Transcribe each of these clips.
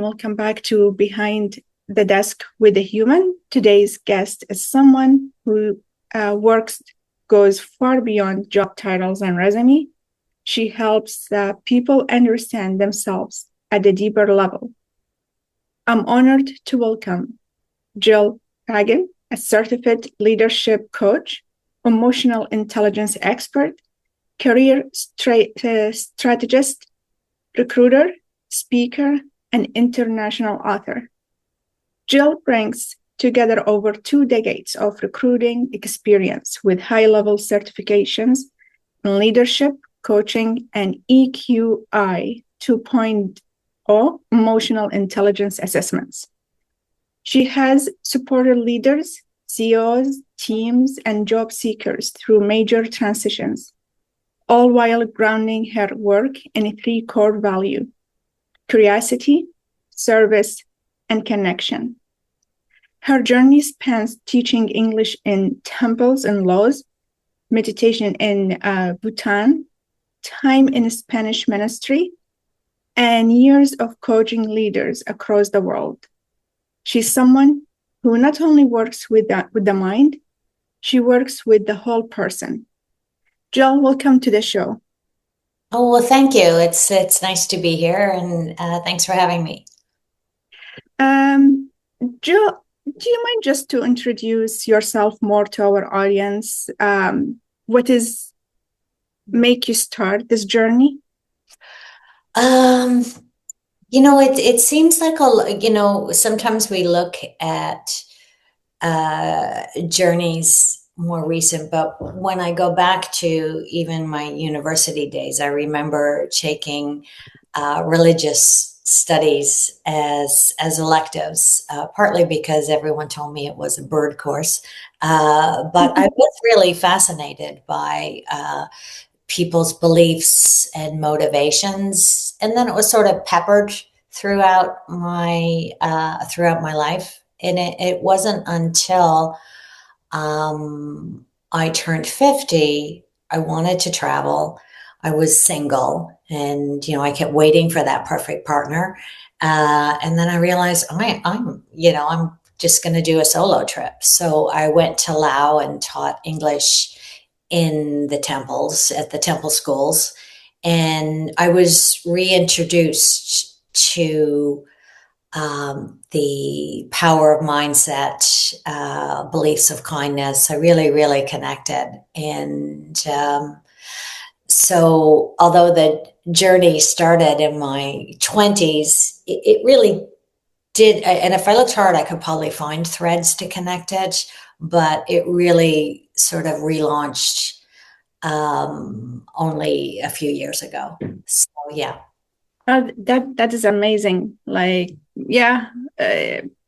welcome back to Behind the Desk with a Human. Today's guest is someone who goes far beyond job titles and resume. She helps people understand themselves at a deeper level. I'm honored to welcome Jill Fagan, a certified leadership coach, emotional intelligence expert, career strategist, recruiter, speaker, and international author. Jill brings together over 2 decades of recruiting experience with high-level certifications in leadership, coaching, and EQI 2.0 emotional intelligence assessments. She has supported leaders, CEOs, teams, and job seekers through major transitions, all while grounding her work in 3 core values: curiosity, service, and connection. Her journey spans teaching English in temples and laws, meditation in Bhutan, time in Spanish ministry, and years of coaching leaders across the world. She's someone who not only works with the mind, she works with the whole person. Jill, welcome to the show. Oh, well, thank you. It's nice to be here, and thanks for having me. Jill, do you mind just to introduce yourself more to our audience? What is make you start this journey? It seems like sometimes we look at journeys more recent, but when I go back to even my university days, I remember taking religious studies as electives, partly because everyone told me it was a bird course, but I was really fascinated by people's beliefs and motivations, and then it was sort of peppered throughout my life. And it wasn't until I turned 50, I wanted to travel. I was single, and I kept waiting for that perfect partner. And then I realized I'm just going to do a solo trip. So I went to Laos and taught English in the temples, at the temple schools, and I was reintroduced to the power of mindset, beliefs of kindness. I really, really connected. And so although the journey started in my 20s, it really did. And if I looked hard, I could probably find threads to connect it, but it really sort of relaunched only a few years ago. So, yeah. That is amazing.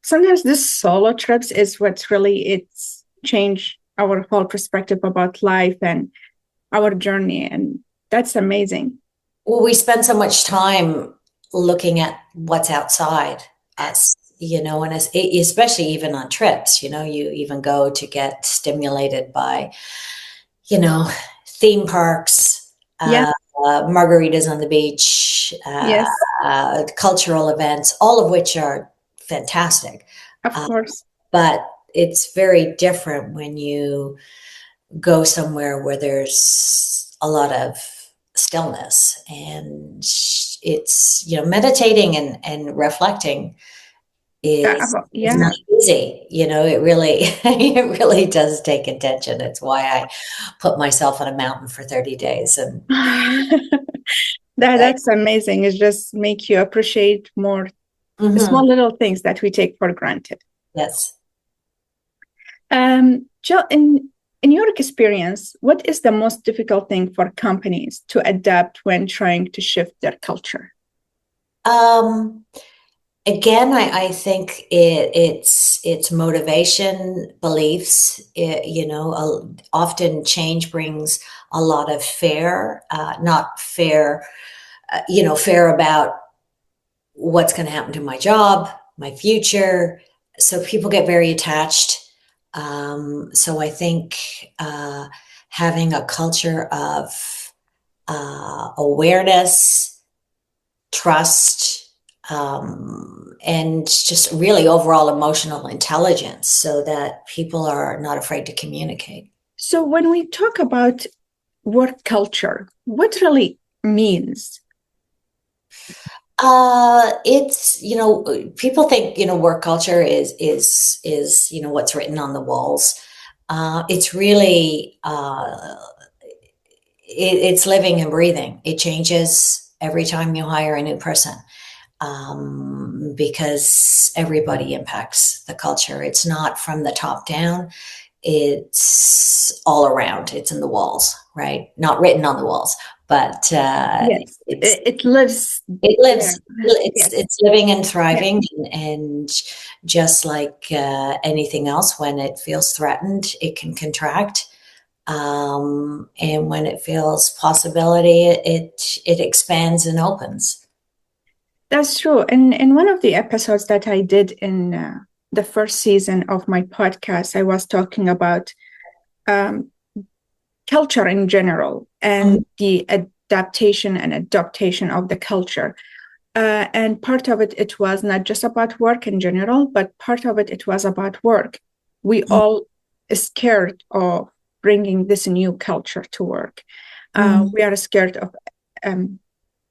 Sometimes this solo trips is what's really it's changed our whole perspective about life and our journey, and that's amazing. Well, we spend so much time looking at what's outside us, and especially even on trips, you even go to get stimulated by, theme parks, Yeah. margaritas on the beach, Yes, cultural events, all of which are fantastic. of Uh, course. but it's very different when you go somewhere where there's a lot of stillness, and it's, meditating and reflecting is Yeah. not easy. It really it really does take attention. It's why I put myself on a mountain for 30 days. And That's amazing. It just make you appreciate more the small Mhm. little things that we take for granted. Yes. Jill, in your experience, what is the most difficult thing for companies to adapt when trying to shift their culture? Um, Again, I think it's motivation, beliefs. Often change brings a lot of fear, not fair, fair about what's going to happen to my job, my future. So people get very attached. So I think having a culture of awareness, trust, and just really overall emotional intelligence so that people are not afraid to communicate. So when we talk about work culture, what really means? It's, people think, work culture is, what's written on the walls. It's really, it's living and breathing. It changes every time you hire a new person, because everybody impacts the culture. It's not from the top down. It's all around. It's in the walls, right? Not written on the walls, but Yes, it's it lives it there. lives. Yes, It's living and yes. thriving, and just like anything else, when it feels threatened, it can contract. And when it feels possibility, it expands and opens. That's true. And in one of the episodes that I did in the first season of my podcast, I was talking about um, culture in general Mhm. and the adaptation and adaptation of the culture. And part of it, it was not just about work in general, but part of it, it was about work. We all scared of bringing this new culture to work. Mhm. We are scared of um,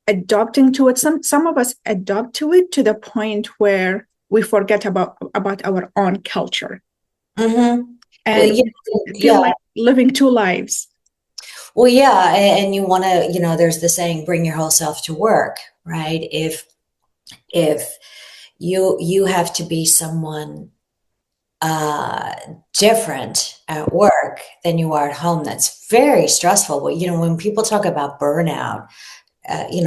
adopting to it. Some of us adopt to it to the point where we forget about our own culture, Mhm. and Yeah, we feel yeah. like living two lives. Well, yeah, and you want to, there's the saying, "Bring your whole self to work," right? If you have to be someone uh, different at work than you are at home, that's very stressful. But when people talk about burnout,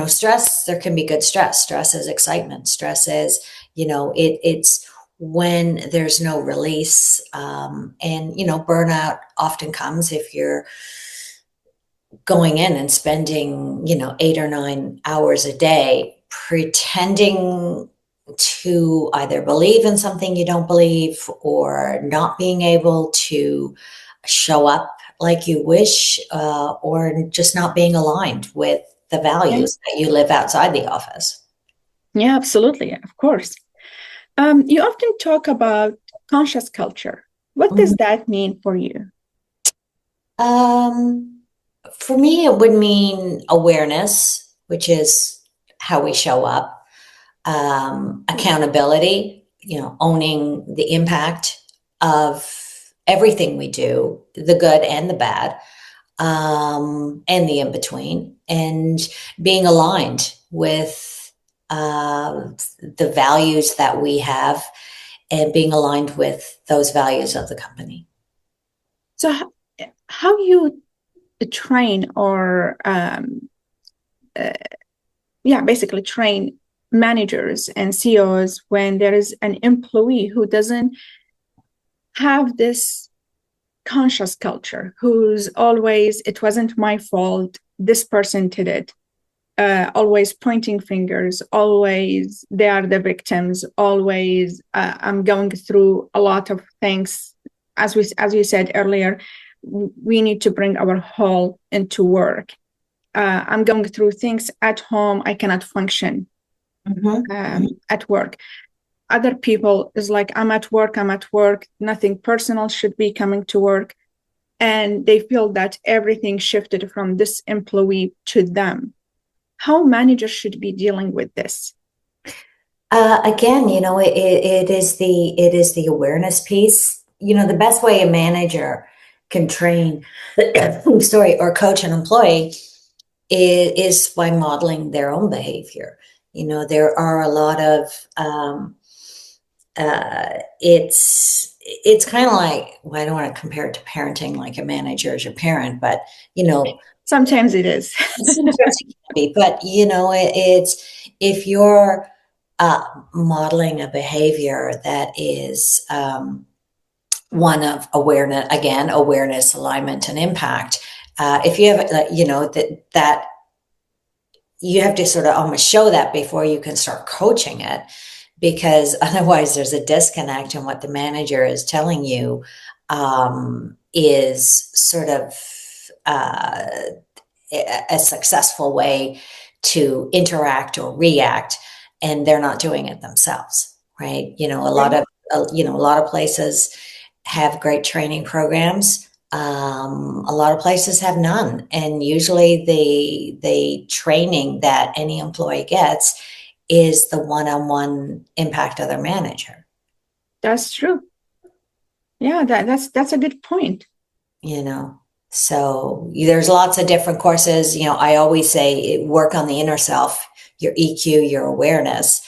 stress, there can be good stress. Stress is excitement. Stress is, it's when there's no release. And burnout often comes if you're going in and spending, 8 or 9 hours a day pretending to either believe in something you don't believe, or not being able to show up like you wish, or just not being aligned with the Yeah, values that you live outside the office. yeah, absolutely, of course. You often talk about conscious culture. What does Mhm. that mean for you? Um, for me, it would mean awareness, which is how we show up, accountability, owning the impact of everything we do, the good and the bad, and the in between, and being aligned with the values that we have, and being aligned with those values of the company. So, how you train or uh, yeah, basically train managers and CEOs when there is an employee who doesn't have this conscious culture, who's always, it wasn't my fault, this person did it, always pointing fingers, always they are the victims, always I'm going through a lot of things. As you said earlier, we need to bring our whole into work. I'm going through things at home, I cannot function Mm-hmm. at work. Other people is like, I'm at work, nothing personal should be coming to work. And they feel that everything shifted from this employee to them. How managers should be dealing with this? Again, it is the awareness piece. The best way a manager can train, sorry, or coach an employee is by modeling their own behavior. There are a lot of it's kind of like, well, I don't want to compare it to parenting, like a manager is your parent, but you know Sometimes it is. sometimes it can be, but it's if you're uh, modeling a behavior that is one of awareness, again, awareness, alignment, and impact. If you have, that you have to sort of almost show that before you can start coaching it, because otherwise there's a disconnect in what the manager is telling you, is sort of a successful way to interact or react, and they're not doing it themselves, right? Right. A lot of places have great training programs. A lot of places have none, and usually the training that any employee gets is the one-on-one impact of their manager. That's true. Yeah, that's a good point. you know so there's lots of different courses. I always say work on the inner self, your EQ, your awareness.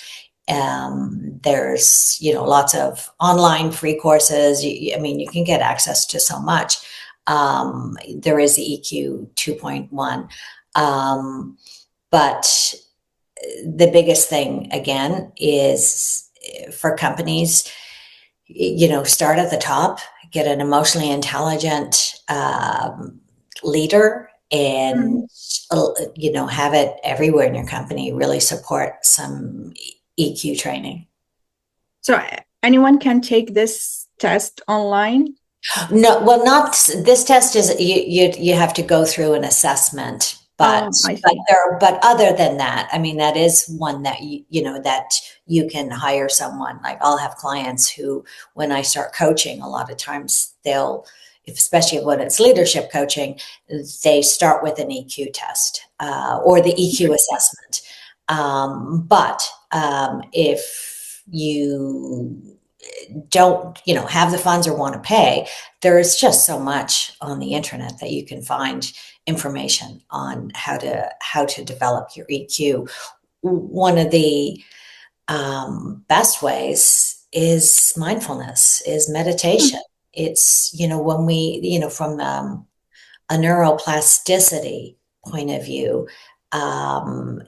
There's lots of online free courses. I mean, you can get access to so much. There is the EQ 2.1, but the biggest thing again is for companies, start at the top, get an emotionally intelligent leader, and Mm. have it everywhere in your company. Really support some EQ training. So anyone can take this test online? No, well, not this test. Is you have to go through an assessment, but I see. other than that, I mean, that is one that that you can hire someone. Like, I'll have clients who, when I start coaching, a lot of times especially when it's leadership coaching, they start with an EQ test, or the EQ assessment. But if you don't have the funds or want to pay, there is just so much on the internet that you can find information on how to develop your EQ. One of the best ways is mindfulness, is Hmm. meditation. It's when we from a neuroplasticity point of view, um,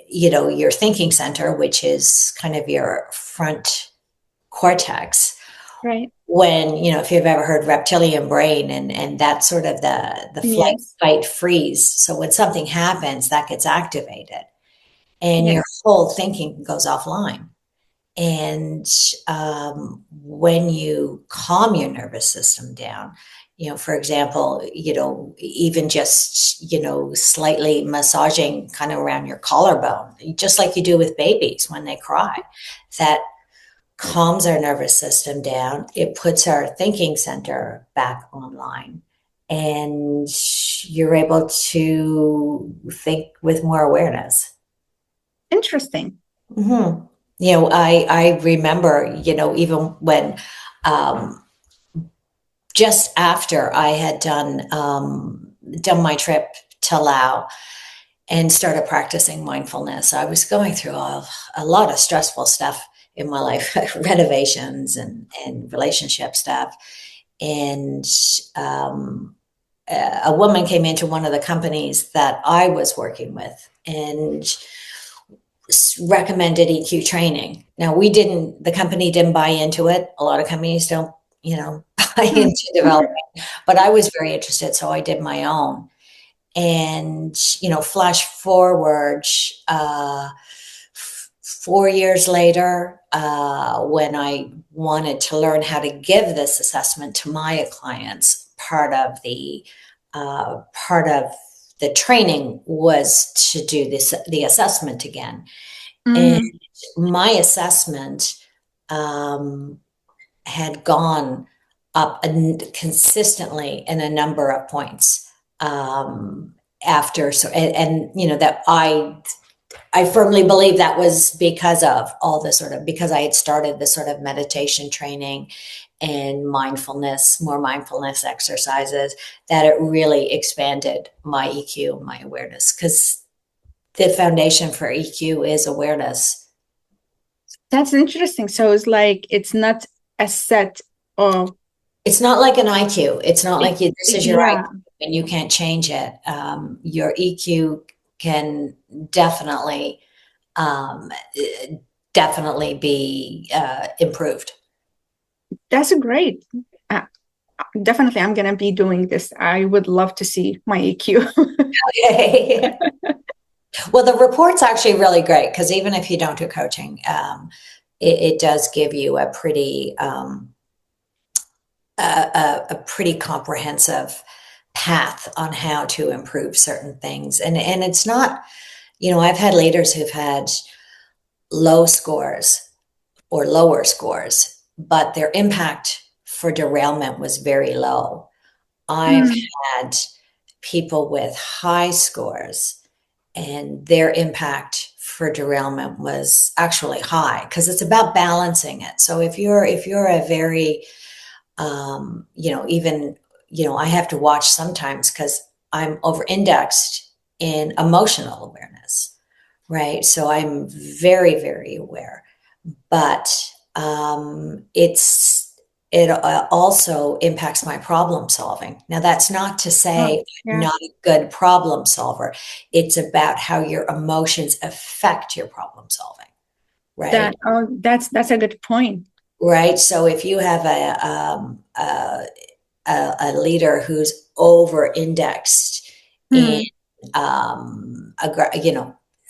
your thinking center, which is kind of your front cortex. Right. When if you've ever heard reptilian brain, and that's sort of the flight, Yes. fight, freeze. So when something happens, that gets activated, and your Yes. whole thinking goes offline. And when you calm your nervous system down, for example, even just slightly massaging kind of around your collarbone, just like you do with babies when they cry, that calms our nervous system down. It puts our thinking center back online, and you're able to think with more awareness. Interesting. Mm-hmm. I remember, even when, um, just after I had done my trip to Laos and started practicing mindfulness, I was going through a lot of stressful stuff in my life, renovations and relationship stuff. And um, a woman came into one of the companies that I was working with and recommended EQ training. Now, the company didn't buy into it. A lot of companies don't, buy Hmm. into developing, but I was very interested. So I did my own. And, flash forward, 4 years later, when I wanted to learn how to give this assessment to my clients, part of the training was to do the assessment again. And Mm. my assessment um, had gone up consistently in a number of points, after. So, and that I firmly believe that was because of all the because I had started this sort of meditation training and more mindfulness exercises, that it really expanded my EQ, my awareness, because the foundation for EQ is awareness. That's interesting. So it's like it's not a set of It's not like an IQ. It's not it, like this is your yeah. IQ and you can't change it. Your EQ can definitely, um, definitely be improved. That's great. Uh, Definitely, I'm gonna be doing this. I would love to see my EQ. Okay. Well, the report's actually really great, because even if you don't do coaching, it does give you a pretty comprehensive path on how to improve certain things. And it's not, I've had leaders who've had low scores or lower scores, but their impact for derailment was very low. I've Hmm. had people with high scores and their impact for derailment was actually high because it's about balancing it. So if you're a very even I have to watch sometimes because I'm over indexed in emotional awareness, right? So I'm very, very aware, but it also impacts my problem solving. Now, that's not to Oh, say I'm yeah. not a good problem solver. It's about how your emotions affect your problem solving, right? That's a good point. Right. So if you have a leader who's over indexed in Hmm.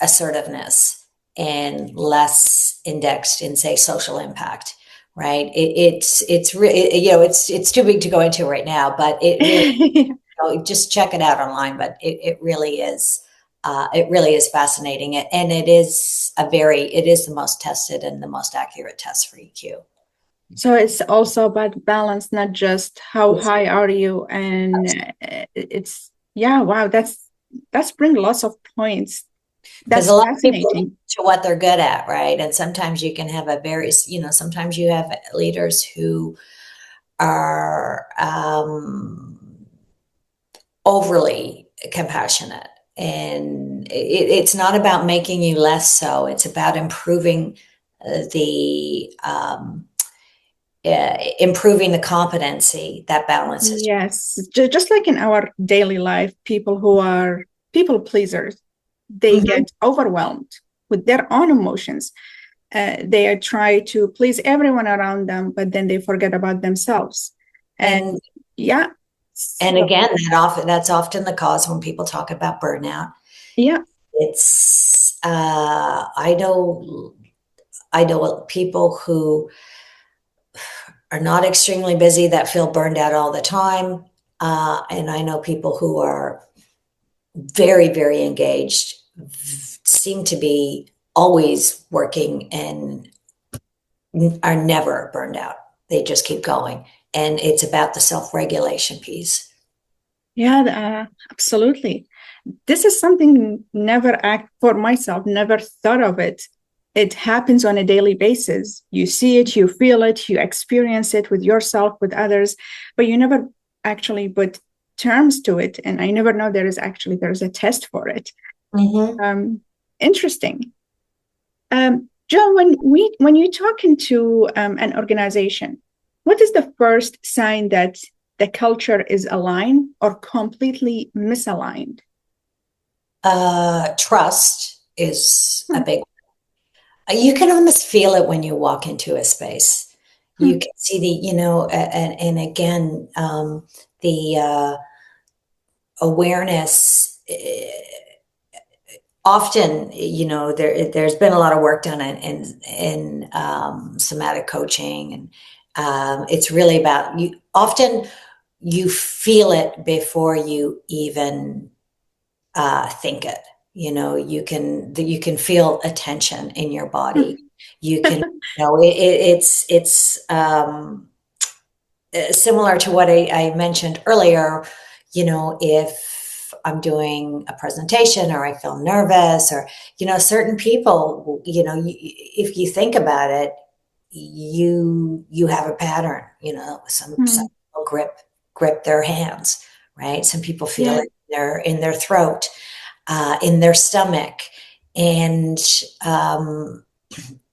assertiveness and less indexed in, say, social impact, right? It's too big to go into right now, but it really, just check it out online. But it really is fascinating, and it is the most tested and the most accurate test for EQ. So it's also about balance, not just how high are you. And it's, yeah, wow, that's bring lots of points. Because a That's lot of people look fascinating. to what they're good at, right? And sometimes you can have sometimes you have leaders who are overly compassionate. And it's not about making you less so, it's about improving the competency that balances. Yes, just like in our daily life, people who are people pleasers, they Mhm. get overwhelmed with their own emotions. They are try to please everyone around them, but then they forget about themselves. And And yeah, and so again, that's often the cause when people talk about burnout. yeah, It's I know people who are not extremely busy that feel burned out all the time. And I know people who are very, very engaged, seem to be always working and are never burned out. They just keep going. And it's about the self regulation piece. yeah, absolutely. This is something never act for myself, never thought of it. It happens on a daily basis. You see it, you feel it, you experience it with yourself, with others, but you never actually put terms to it. And I never know there's a test for it. Mm-hmm. Um, Interesting. Joe, when you talk into an organization, what is the first sign that the culture is aligned or completely misaligned? Trust is a Hmm. big. You can almost feel it when you walk into a space. You Hmm. can see and again, the awareness. Often, there's been a lot of work done in somatic coaching, and it's really about you. Often, you feel it before you even think it. You can feel a tension in your body. Hmm. You can, it's similar to what I mentioned earlier. If I'm doing a presentation or I feel nervous, or certain people, if you think about it, you have a pattern. Some Hmm. people grip their hands, right? Some people feel Yeah. it in their throat, in their stomach, and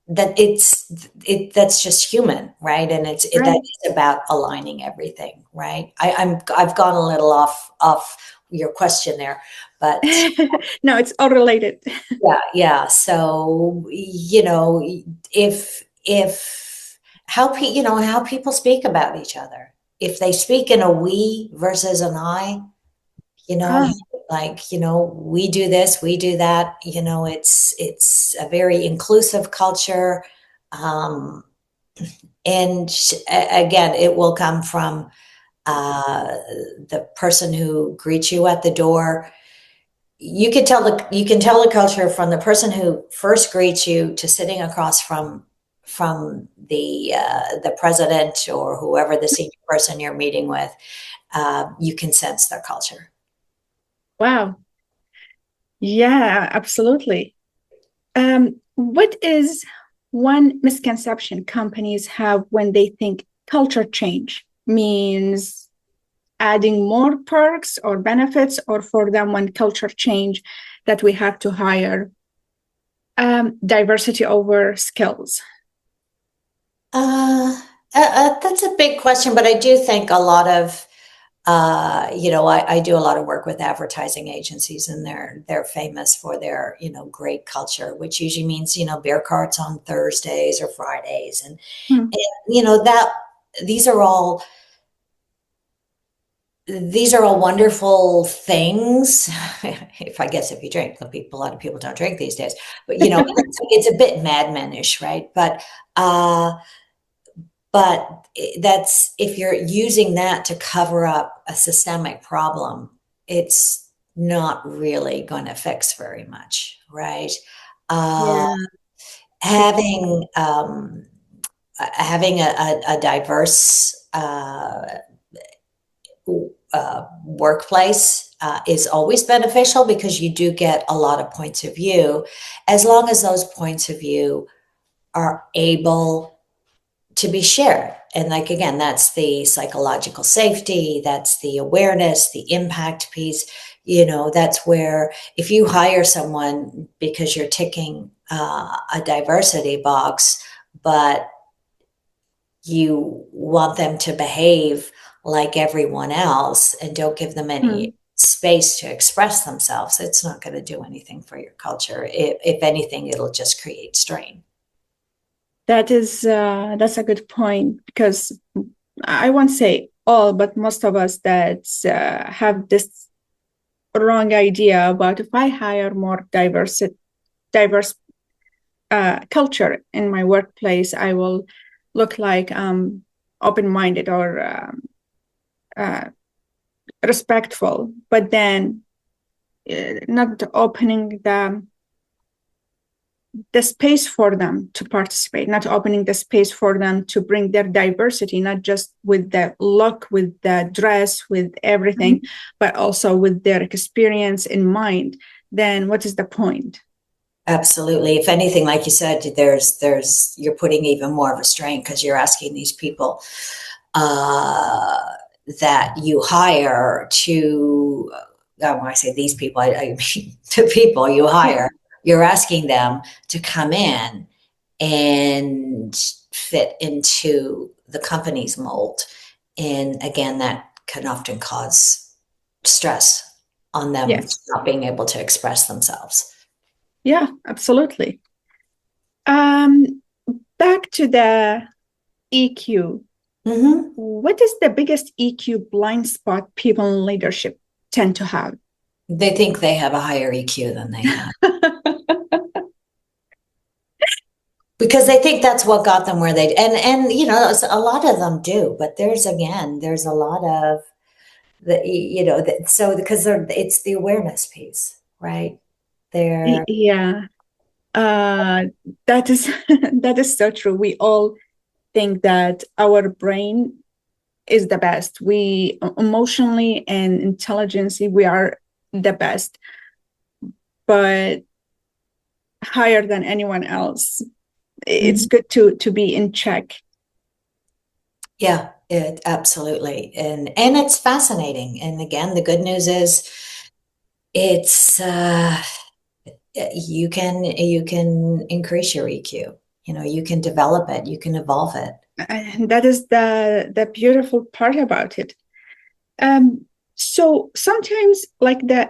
that's just human, right? And that Right. is about aligning everything, right? I've gone a little off your question there, but No, it's all related. yeah, yeah. So if how people speak about each other, if they speak in a we versus an I, you know Ah, we do this, we do that. It's a very inclusive culture. um, and again, it will come from uh, the person who greets you at the door. you can tell the culture from the person who first greets you to sitting across from the president or whoever the senior person you're meeting with. You can sense their culture. Wow. Yeah, absolutely. What is one misconception companies have when they think culture change means adding more perks or benefits, or for them, when culture change, that we have to hire diversity over skills? That's a big question, but I do think a lot of I do a lot of work with advertising agencies, and they're famous for their great culture, which usually means beer carts on Thursdays or Fridays, Hmm. and that these are all wonderful things. If you drink, a lot of people don't drink these days, but it's a bit madmanish, right? But that's if you're using that to cover up a systemic problem, it's not really going to fix very much, right? Uh, Yeah. having having a diverse workplace is always beneficial because you do get a lot of points of view, as long as those points of view are able to be shared. And like, again, that's the psychological safety, that's the awareness, the impact piece. That's where if you hire someone because you're ticking a diversity box, but you want them to behave like everyone else and don't give them any Hmm. space to express themselves, it's not going to do anything for your culture. If anything, it'll just create strain. That's a good point, because I won't say all, but most of us that have this wrong idea about, if I hire more diverse culture in my workplace, I will look like open-minded or uh, respectful, but then not opening the space for them to participate, not opening the space for them to bring their diversity, not just with the look, with the dress, with everything, but also with their experience in mind, then what is the point? Absolutely. If anything, like you said, you're putting even more of a strain because you're asking these people uh, that you hire to, when I say these people, I mean the people you Yeah. hire, you're asking them to come in and fit into the company's mold. And again, that can often cause stress on them Yes. not being able to express themselves. Yeah, absolutely. Um, Back to the EQ. Mm-hmm. What is the biggest EQ blind spot people in leadership tend to have? They think they have a higher EQ than they have because they think that's what got them where they and a lot of them do, but there's a lot of so because it's the awareness piece, right? They're Yeah, uh, that is that is so true. We all think that our brain is the best. We emotionally and intelligently we are the best, but higher than anyone else. It's Mhm. good to be in check. Yeah, it absolutely. And it's fascinating. And again, the good news is it's you can increase your EQ. You can develop it, you can evolve it. And that is the beautiful part about it. Um, so sometimes, like the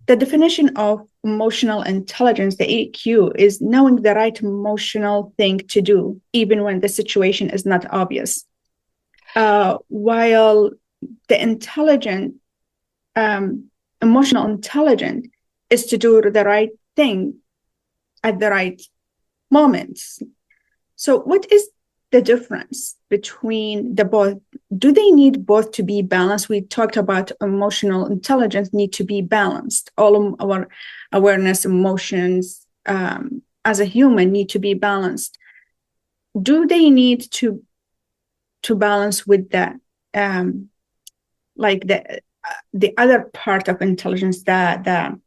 definition of emotional intelligence, the EQ, is knowing the right emotional thing to do, even when the situation is not obvious. While the intelligent, um, emotional intelligent, is to do the right thing at the right moments. So, what is the difference between the both? Do they need both to be balanced? We talked about emotional intelligence need to be balanced. All of our awareness, emotions, as a human need to be balanced. Do they need to balance with the like the other part of intelligence, the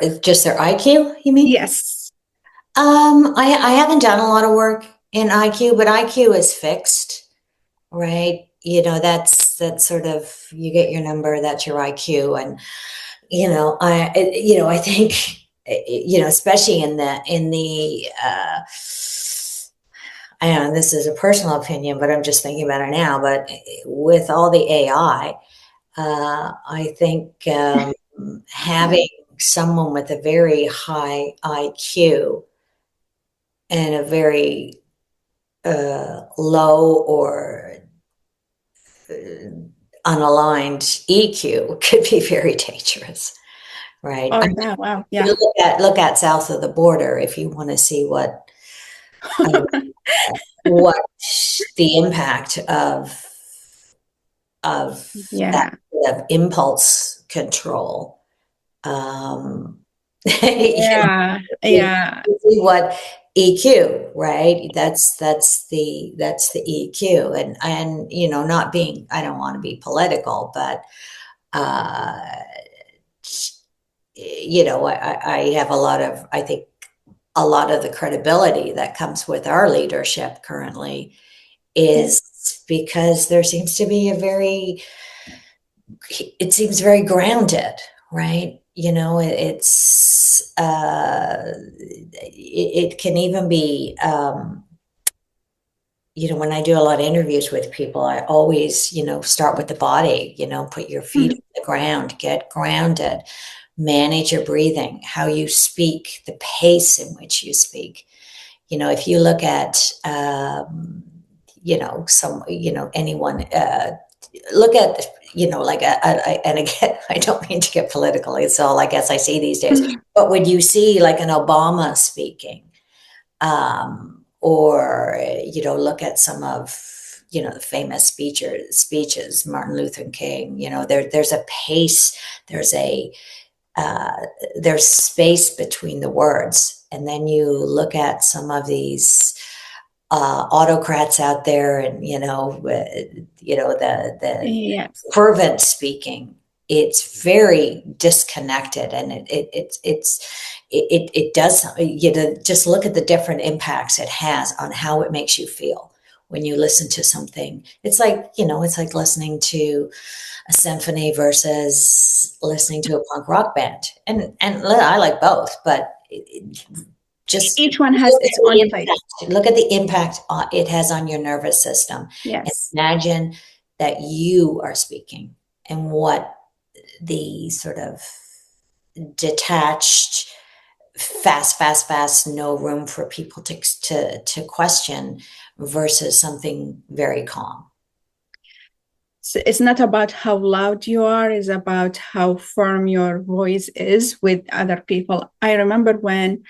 It's just their IQ, you mean? yes. I haven't done a lot of work in IQ, but IQ is fixed, right? You know, that's sort of, you get your number, that's your IQ. And, I think, especially I don't know, this is a personal opinion, but I'm just thinking about it now, but with all the AI, I think having someone with a very high IQ and a very low or unaligned EQ could be very dangerous, right? Oh, I mean, wow, you yeah. look at south of the border if you want to see uh, what the impact of that Yeah, sort of impulse control. Um, yeah, you yeah, see what EQ, right? That's the EQ, and not being. I don't want to be political, but uh, I have a lot of. I think a lot of the credibility that comes with our leadership currently yeah, is because there seems to be it seems very grounded, right? It can even be, when I do a lot of interviews with people, I always, start with the body, put your feet mm, on the ground, get grounded, manage your breathing, how you speak, the pace in which you speak. If you look at, anyone, look at, like, and again, I don't mean to get political. It's all I guess I see these days. mm, But when you see like an Obama speaking, or look at some of the famous speeches, Martin Luther King. There's a pace, there's a uh, there's space between the words, and then you look at some of these autocrats out there, and the yes. fervent speaking. It's very disconnected, and it does, just look at the different impacts it has on how it makes you feel when you listen to something. It's like listening to a symphony versus listening to a punk rock band, and I like both, but just Each one has look at its the own place. impact. Look at the impact it has on your nervous system, and Yes. imagine that you are speaking, and what the sort of detached, fast, no room for people to question, versus something very calm. So it's not about how loud you are, it's about how firm your voice is with other people. I remember when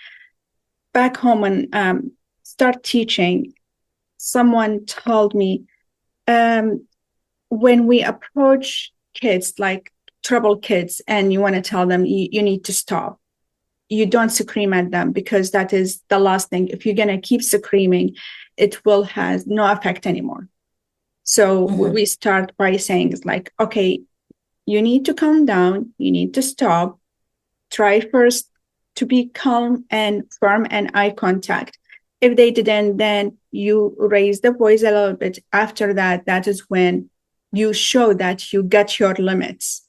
back home when start teaching, someone told me, um, when we approach kids like troubled kids and you want to tell them you need to stop, you don't scream at them because that is the last thing. If you're going to keep screaming, it will has no effect anymore. So Mhm. we start by saying it's like, okay, you need to calm down, you need to stop, try first to be calm and firm and eye contact. If they didn't, then you raise the voice a little bit. After that, that is when you show that you got your limits.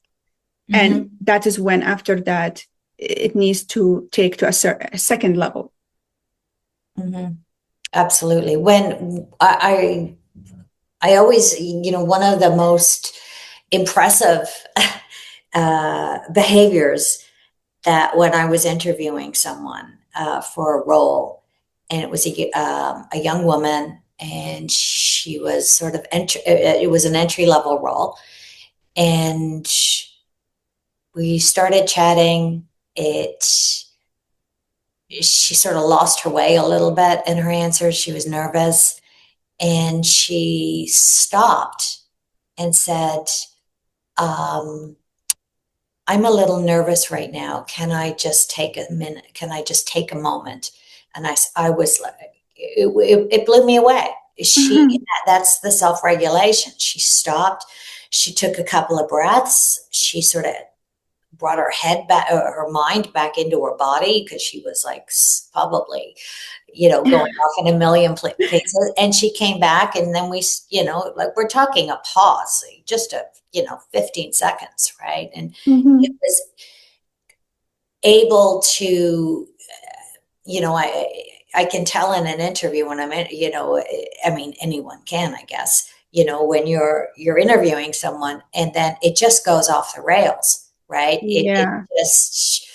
And Mhm. that is when, after that, it needs to take to a second level. Mhm. Absolutely. When I always, one of the most impressive behaviors, that when I was interviewing someone for a role, and it was a young woman, and she was sort of it was an entry level role, and we started chatting. She sort of lost her way a little bit in her answers. She was nervous, and she stopped and said, um, I'm a little nervous right now. Can I just take a minute? Can I just take a moment? And I was like, it blew me away. She, Mhm. that's the self-regulation. She stopped. She took a couple of breaths. She sort of brought her head back, her mind back into her body because she was like probably, going off in a million places. And she came back, and then we, like we're talking a pause, just a, 15 seconds, right? And it Mhm. was able to, I can tell in an interview when I'm in, I mean, anyone can, I guess, when you're interviewing someone and then it just goes off the rails, right? It Yeah, just,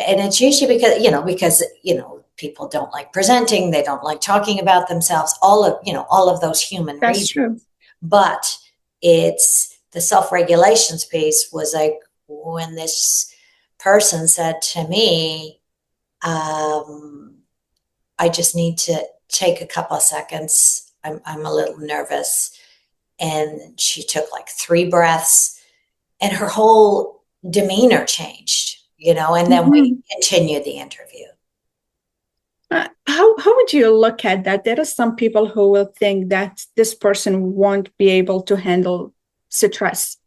and it's usually because people don't like presenting, they don't like talking about themselves, all of those human that's reasons. true. But it's the self-regulations piece was like when this person said to me, I just need to take a couple of seconds. I'm a little nervous. And she took like 3 breaths, and her whole demeanor changed, and then we Mhm. continued the interview. How would you look at that? There are some people who will think that this person won't be able to handle stress.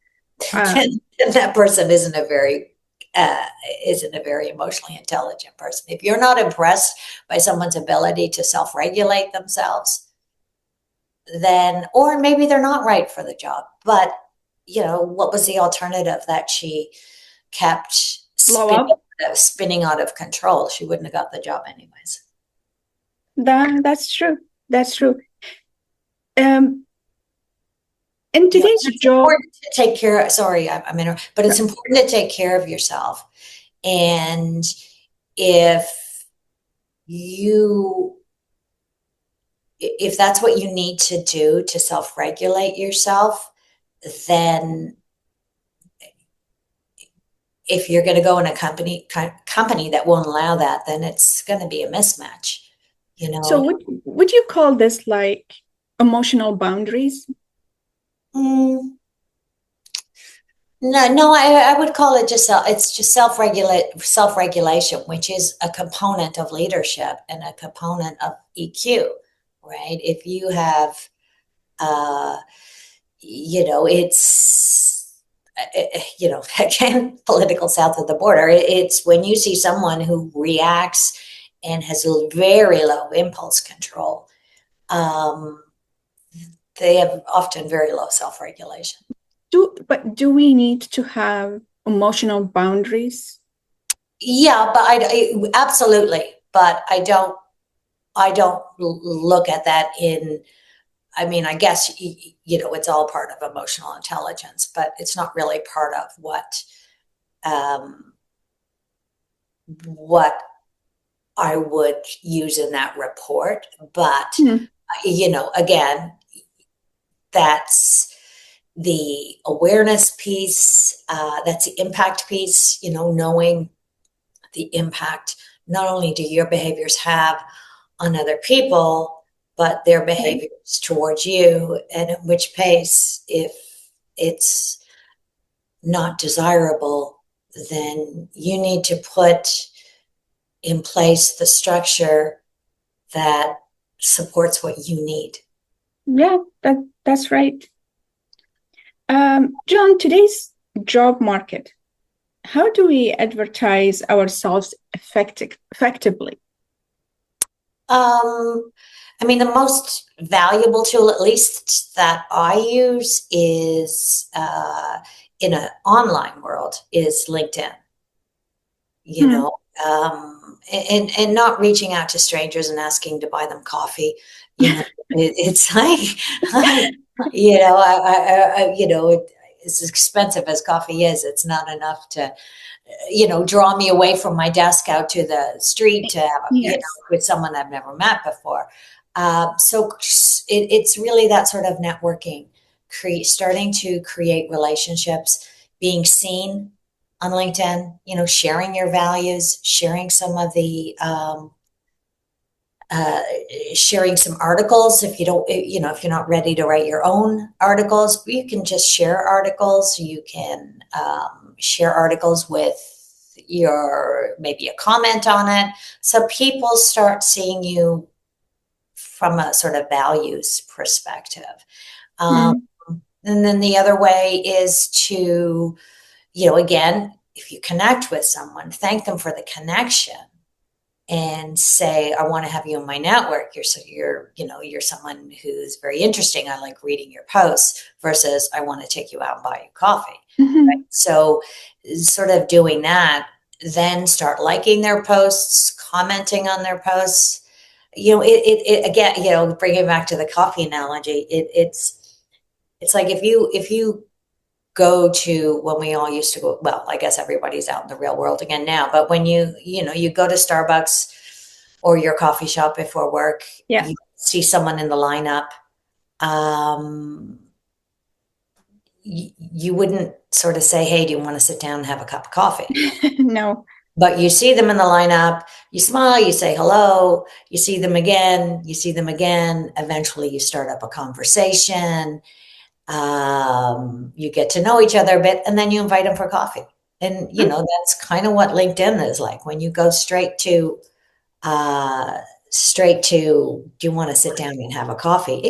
Um, That person uh, isn't a very emotionally intelligent person. If you're not impressed by someone's ability to self-regulate themselves, then, or maybe they're not right for the job. But what was the alternative? That she kept Blow spinning, up. spinning out of control. She wouldn't have got the job anyways. That's true. That's true. Um, in Yeah, today's it's job, important to take care. Sorry, I'm in, but it's important to take care of yourself. And if you, if that's what you need to do to self-regulate yourself, then if you're going to go in a company that won't allow that, then it's going to be a mismatch. You so know, would you call this like emotional boundaries? mm, no, I would call it just it's just self-regulation, which is a component of leadership and a component of EQ, right? If you have, uh, it's again, political south of the border. It's when you see someone who reacts and has a very low impulse control. Um, they have often very low self-regulation. But do we need to have emotional boundaries? Yeah, but absolutely, but I don't look at that in, I mean, I guess, it's all part of emotional intelligence, but it's not really part of um, what I would use in that report. But, Hmm. again, that's the awareness piece, that's the impact piece, knowing the impact not only do your behaviors have on other people, but their Right. behaviors towards you, and at which pace, if it's not desirable, then you need to put in place the structure that supports what you need. Yeah, that's right. John, today's job market, how do we advertise ourselves effectively? I mean, the most valuable tool, at least that I use, is in an online world, is LinkedIn. You Hmm. know, and not reaching out to strangers and asking to buy them coffee. It's like, as expensive as coffee is, it's not enough to, draw me away from my desk out to the street to have, Yes. with someone I've never met before. So it's really that sort of networking, starting to create relationships, being seen on LinkedIn, sharing your values, sharing some of the uh, sharing some articles. If you don't, you know, if you're not ready to write your own articles, you can just share articles. You can share articles with maybe a comment on it. So people start seeing you from a sort of values perspective. Um, Mm. and then the other way is to, you know, again, if you connect with someone, thank them for the connection and say, I want to have you in my network. You're someone who's very interesting. I like reading your posts versus I want to take you out and buy you coffee. Right? Mhm. So sort of doing that, then start liking their posts, commenting on their posts. It again, bringing it back to the coffee analogy, it's like if you go to when we all used to go, well, I guess everybody's out in the real world again now, but when you go to Starbucks or your coffee shop before work, Yeah. you see someone in the lineup, um, you wouldn't sort of say, hey, do you want to sit down and have a cup of coffee? No. But you see them in the lineup, you smile, you say hello, you see them again, eventually you start up a conversation. You get to know each other a bit, and then you invite them for coffee. And that's kind of what LinkedIn is like. When you go straight to, do you want to sit down and have a coffee?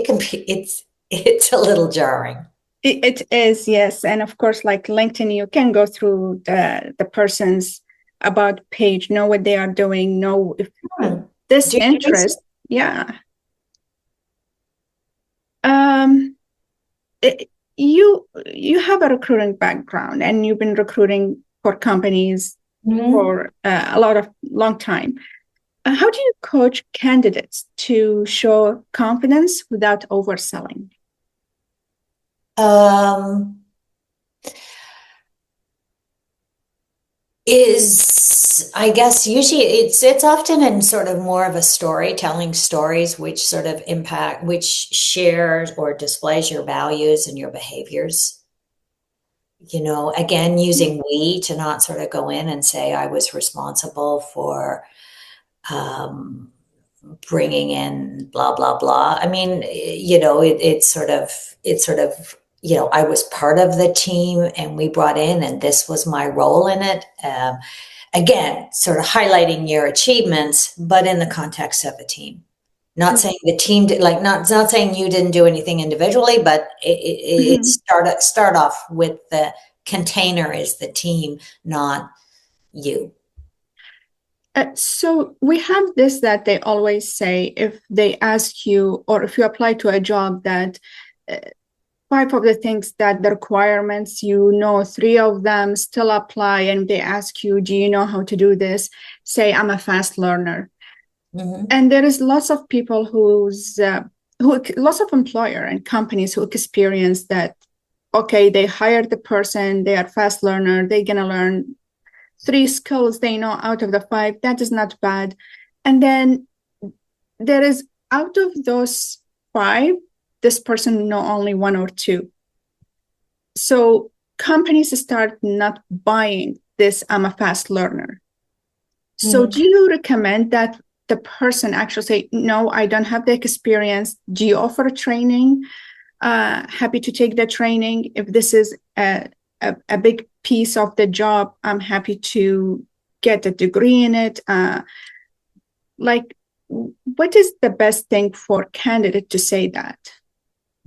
It's a little jarring. It is, yes. And of course, like LinkedIn, you can go through the person's about page, know what they are doing, know if Hmm. this Do you use interest. Yeah. Um, it, you have a recruiting background and you've been recruiting for companies it? for a lot of long time. How do you coach candidates to show confidence without overselling? Um, is I guess usually it's often in sort of more of a story, telling stories which sort of which shares or displays your values and your behaviors. Again, using we to not sort of go in and say I was responsible for um, bringing in blah blah blah. I mean, it's sort of I was part of the team and we brought in and this was my role in it. Again, sort of highlighting your achievements, but in the context of a team. Not saying the team did, like not saying you didn't do anything individually, but it Mhm. start off with the container is the team, not you. So we have this that they always say if they ask you or if you apply to a job that uh, five of the things that the requirements, three of them still apply, and they ask you, do you know how to do this? Say, I'm a fast learner. Mm-hmm. And there is lots of people lots of employer and companies who experience that, okay, they hired the person, they are fast learner, they're gonna learn three skills they know out of the five. That is not bad. And then there is out of those five, this person know only one or two. So companies start not buying this, I'm a fast learner. So Mm-hmm. do you recommend that the person actually say, no, I don't have the experience? Do you offer training? Happy to take the training. If this is a big piece of the job, I'm happy to get a degree in it. Like, what is the best thing for candidate to say that?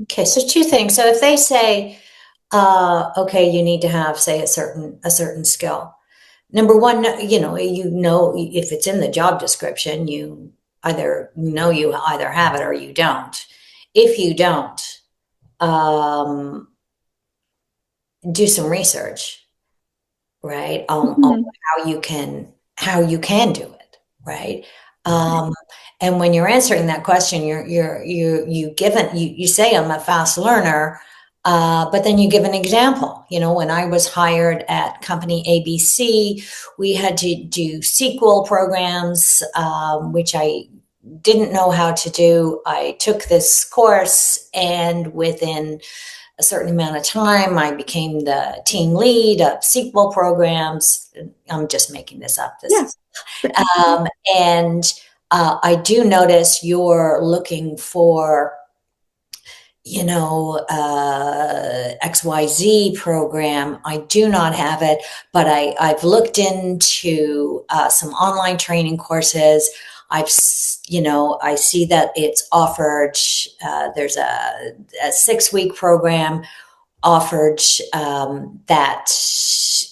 Okay, so two things. So if they say, okay, you need to have, say, a certain skill. Number one, if it's in the job description, you either have it or you don't. If you don't, um, do some research, right? On Mhm. how you can do it, right? Um, and when you're answering that question, you say I'm a fast learner, but then you give an example. When I was hired at company ABC, we had to do SQL programs, which I didn't know how to do. I took this course, and within a certain amount of time, I became the team lead of SQL programs. I'm just making this up. This Yeah. is, um, and I do notice you're looking for, XYZ program. I do not have it, but I've looked into some online training courses. I see that it's offered. There's a 6 week program offered that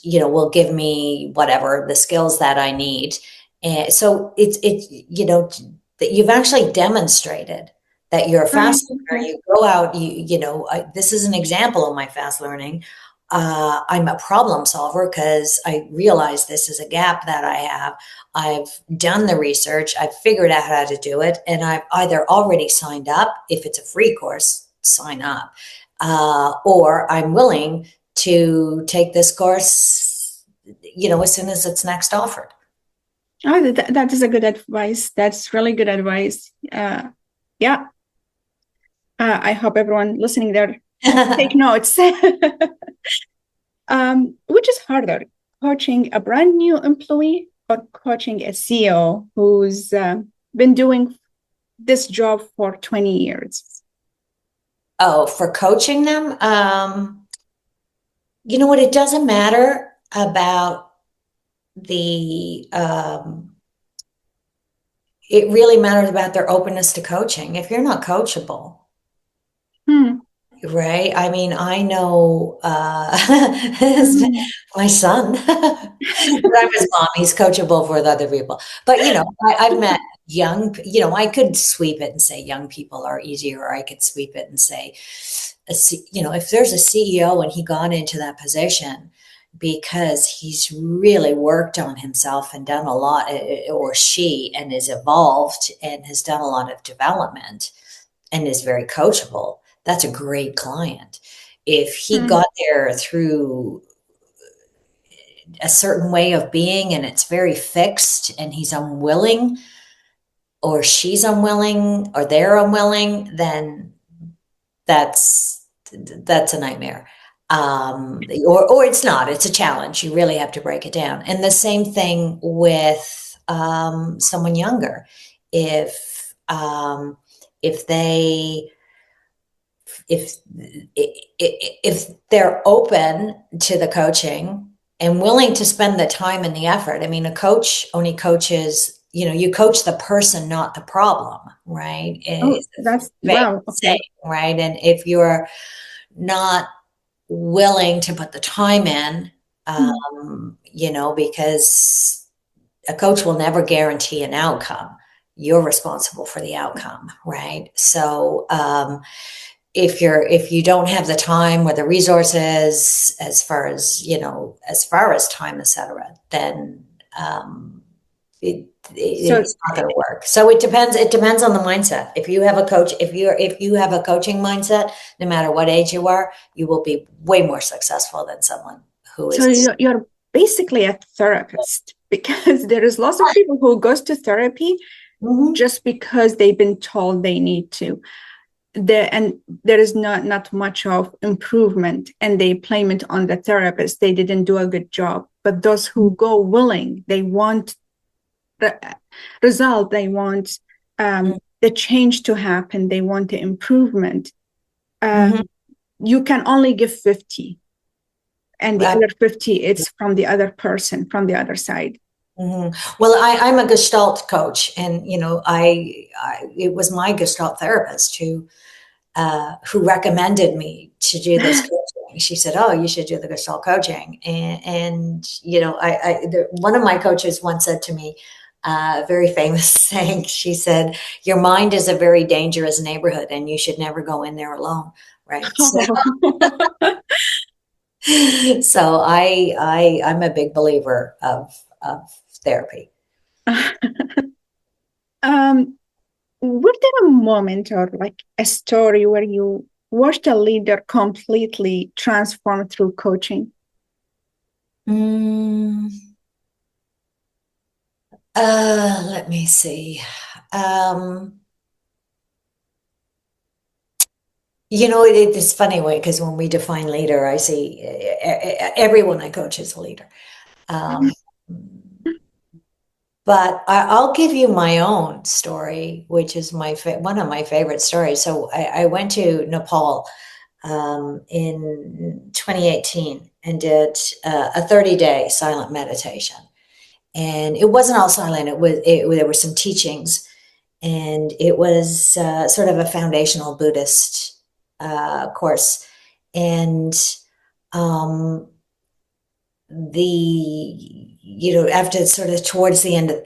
will give me whatever the skills that I need. And so that you've actually demonstrated that you're a Right. fast learner. You go out, this is an example of my fast learning. I'm a problem solver because I realize this is a gap that I have. I've done the research, I've figured out how to do it, and I've either already signed up. If it's a free course, sign up, or I'm willing to take this course, as soon as it's next offered. Oh, that is a good advice. That's really good advice. Yeah. I hope everyone listening there take notes. Which is harder, coaching a brand new employee or coaching a CEO who's been doing this job for 20 years? Oh, for coaching them, you know what? It doesn't matter about the. It really matters about their openness to coaching. If you're not coachable, Hmm. right? I mean, I know Hmm. my son, but I'm his mom. He's coachable with other people. But, I've met I could sweep it and say young people are easier, or I could sweep it and say, if there's a CEO and he got into that position because he's really worked on himself and done a lot, or she, and is evolved and has done a lot of development and is very coachable, that's a great client. If he Hmm. got there through a certain way of being and it's very fixed and he's unwilling, or she's unwilling, or they're unwilling, then that's a nightmare. Or it's not, it's a challenge. You really have to break it down. And the same thing with someone younger. If they if if they're open to the coaching and willing to spend the time and the effort. I mean, a coach only coaches, you coach the person, not the problem, right? Oh, It's that's a vague wow. saying, Okay. right? And if you're not willing to put the time in, Hmm. because a coach will never guarantee an outcome. You're responsible for the outcome, right? So if you don't have the time or the resources, as far as time, etc., then So, it's not going to work. So it depends on the mindset. If you have a coach, if you have a coaching mindset, no matter what age you are, you will be way more successful than someone who so is. you're basically a therapist because there is lots of people who goes to therapy Mhm. just because they've been told they need to. And there is not much of improvement, and they blame it on the therapist. They didn't do a good job. But those who go willing, they want the result. They want the change to happen. They want the improvement. Mhm. You can only give 50, and the Uh, other 50 it's from the other person, from the other side. Well, I'm a Gestalt coach, and it was my Gestalt therapist who recommended me to do this coaching. She said, "Oh, you should do the Gestalt coaching." And one of my coaches once said to me, a very famous saying. She said, "Your mind is a very dangerous neighborhood, and you should never go in there alone." Right. So, so I'm a big believer of therapy. um, was there a moment or like a story where you watched a leader completely transform through coaching? Mm, let me see. Um, it's funny way because when we define leader, I see everyone I coach is a leader. Um, But I'll give you my own story, which is one of my favorite stories. So I went to Nepal in 2018 and did a 30-day silent meditation. And it wasn't all silent. There were some teachings, and it was sort of a foundational Buddhist course. And um, after sort of towards the end of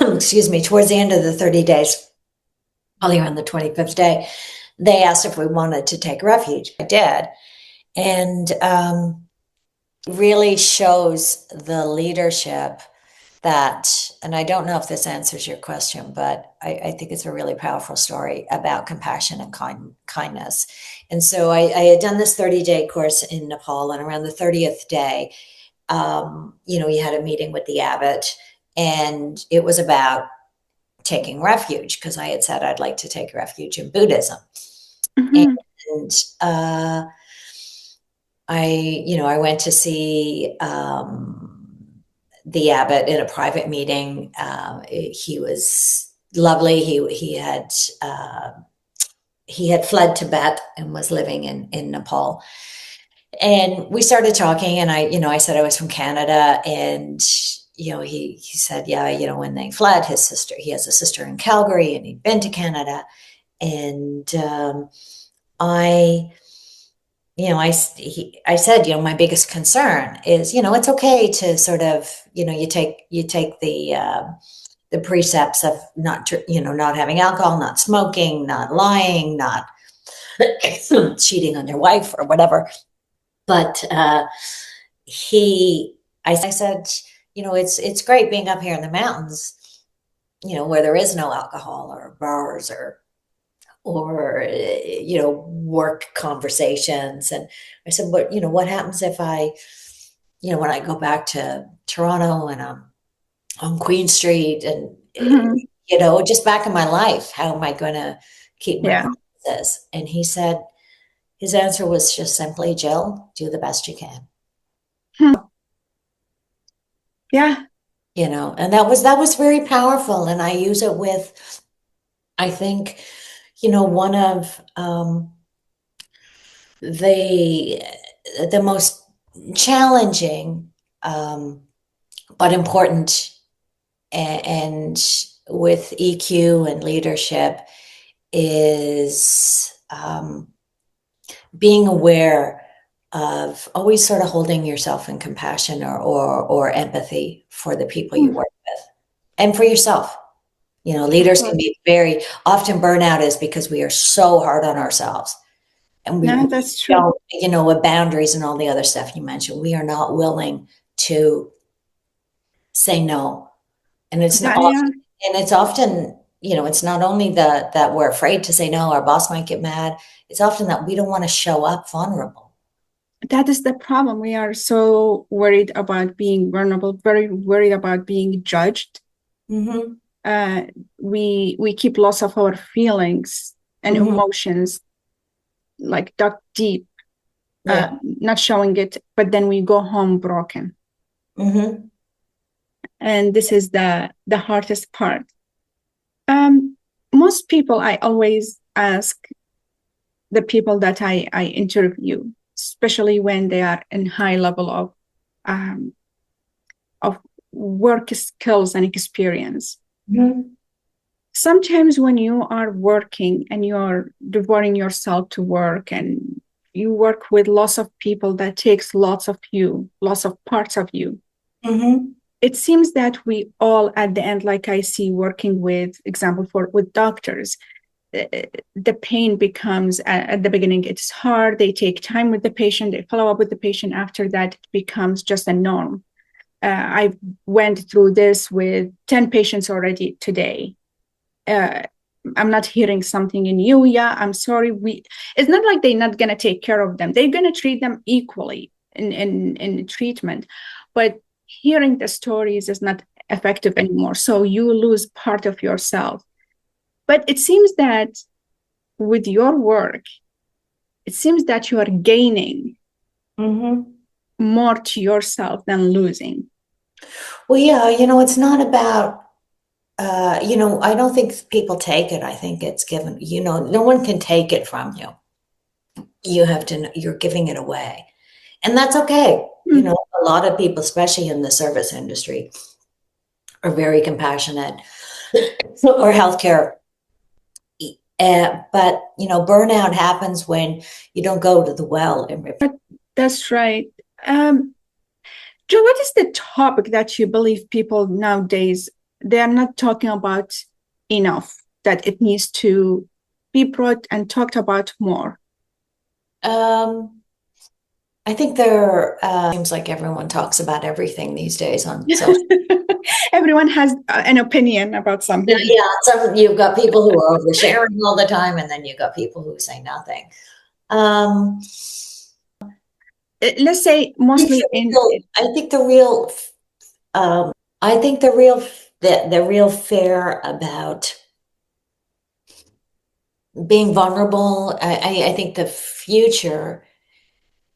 excuse me, towards the end of the 30 days, probably around the 25th day, they asked if we wanted to take refuge. I did. And really shows the leadership that, and I don't know if this answers your question, but I think it's a really powerful story about compassion and kindness. And so I had done this 30-day course in Nepal, and around the 30th day, you had a meeting with the abbot, and it was about taking refuge, because I had said I'd like to take refuge in Buddhism. Mhm. And I went to see the abbot in a private meeting. He was lovely. He had fled Tibet and was living in Nepal. And we started talking, and I said I was from Canada, and he said, yeah, when they fled, he has a sister in Calgary, and he'd been to Canada. And I said, my biggest concern is, it's okay to sort of, you take the precepts of not having alcohol, not smoking, not lying, not cheating on your wife or whatever. But I said, it's great being up here in the mountains, where there is no alcohol or bars or work conversations. And I said, what happens if when I go back to Toronto and I'm on Queen Street and, Mhm. just back in my life, how am I going to keep my Yeah. promises? And his answer was just simply, Jill, do the best you can. Hmm. Yeah. And that was very powerful. And I use it with, I think, one of the most challenging, but important, and with EQ and leadership, is being aware of always sort of holding yourself in compassion or empathy for the people you Hmm. work with and for yourself. Of Leaders can course. be very often, burnout is because we are so hard on ourselves, and we Yeah, that's true. don't, with boundaries and all the other stuff you mentioned, we are not willing to say no. And it's not That, yeah, often, and it's often, it's not only that we're afraid to say no, our boss might get mad. It's often that we don't want to show up vulnerable. that is the problem. We are so worried about being vulnerable, very worried about being judged. Mm-hmm. Uh, we keep lots of our feelings and Mm-hmm. emotions like dug deep, Yeah. not showing it, but then we go home broken. Mm-hmm. And this is the hardest part. Um, Most people, I always ask the people that I interview, especially when they are in high level um, of work skills and experience. Mm-hmm. Sometimes when you are working and you're devoting yourself to work and you work with lots of people that takes lots of you, lots of parts of you, Mm-hmm. it seems that we all at the end, like I see working with example for with doctors, the pain becomes at the beginning it's hard, they take time with the patient, they follow up with the patient, after that it becomes just a norm. I went through this with 10 patients already today. uh, I'm not hearing something in you, yeah, I'm sorry, it's not like they're not going to take care of them, they're going to treat them equally in treatment, but hearing the stories is not effective anymore, so you lose part of yourself. But it seems that with your work, it seems that you are gaining Mm-hmm. more to yourself than losing. Well, yeah, it's not about I don't think people take it. I think it's given, no one can take it from you. You have to, you're giving it away. And that's okay. Mm. A lot of people, especially in the service industry, are very compassionate or healthcare. But, burnout happens when you don't go to the well and rip. That's right. Jill, what is the topic that you believe people nowadays, they are not talking about enough, that it needs to be brought and talked about more? I think there seems like everyone talks about everything these days on social. Everyone has an opinion about something. Yeah, you've got people who are oversharing all the time, and then you've got people who say nothing. Let's say mostly I think the real, I think the real fear about being vulnerable. I think the future.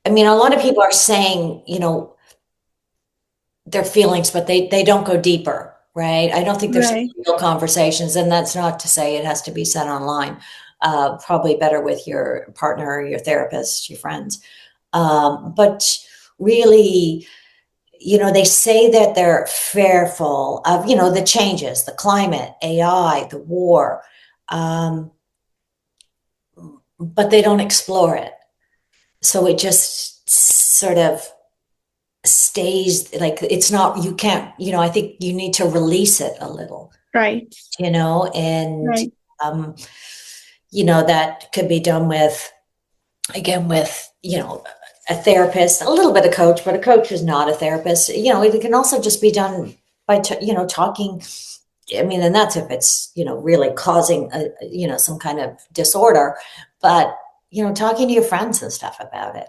I mean, a lot of people are saying, their feelings, but they don't go deeper, right? I don't think there's right. real conversations, and that's not to say it has to be said online. Probably better with your partner, your therapist, your friends. But really, they say that they're fearful of, the changes, the climate, AI, the war, but they don't explore it. So it just sort of stays like it's not, you can't, I think you need to release it a little. Right. And, right. That could be done with, again, with, a therapist, a little bit of coach, but a coach is not a therapist. It can also just be done by, talking. I mean, and that's if it's, really causing, some kind of disorder, but, talking to your friends and stuff about it.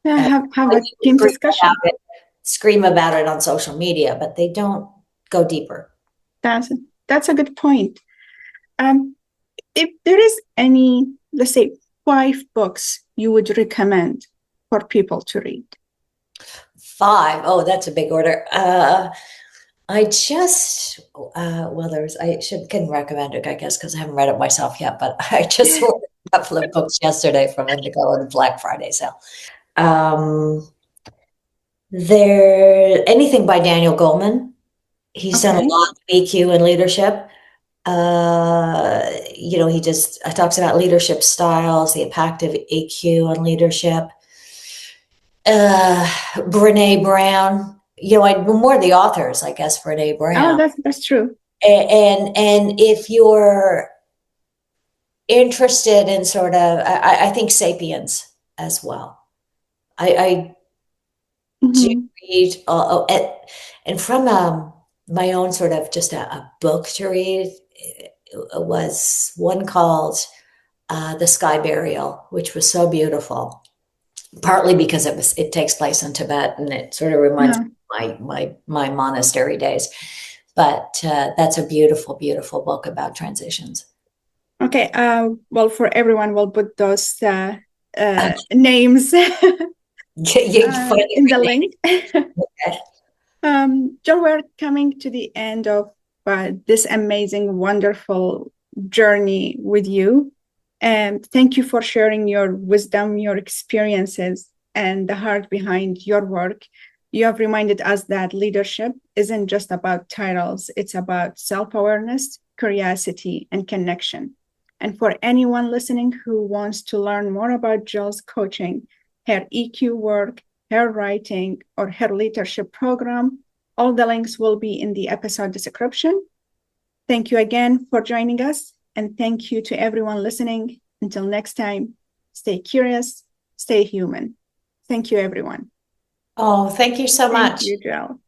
Yeah, have a team discussion. Scream about it on social media, but they don't go deeper. That's a good point. If there is any, let's say, 5 books you would recommend for people to read. 5? Oh, that's a big order. I just, can recommend it, I guess, because I haven't read it myself yet, but I just read a couple of books yesterday from Indigo and Black Friday sale. Anything by Daniel Goleman. He's done a lot of EQ and leadership. He just talks about leadership styles, the impact of EQ on leadership. Brene Brown, more the authors, I guess, Brene Brown. Oh, that's true. And if you're interested in sort of, I think Sapiens as well. I do read, and from my own sort of just a book to read, was one called The Sky Burial, which was so beautiful. Partly because it takes place in Tibet, and it sort of reminds me of my monastery days. But that's a beautiful, beautiful book about transitions. Okay. Well, for everyone, we'll put those names in the link. Okay. Jill, we're coming to the end of this amazing, wonderful journey with you. And thank you for sharing your wisdom, your experiences, and the heart behind your work. You have reminded us that leadership isn't just about titles, it's about self-awareness, curiosity, and connection. And for anyone listening who wants to learn more about Jill's coaching, her EQ work, her writing, or her leadership program, all the links will be in the episode description. Thank you again for joining us. And thank you to everyone listening. Until next time, stay curious, stay human. Thank you, everyone. Oh, thank you so much. Thank you, Jill.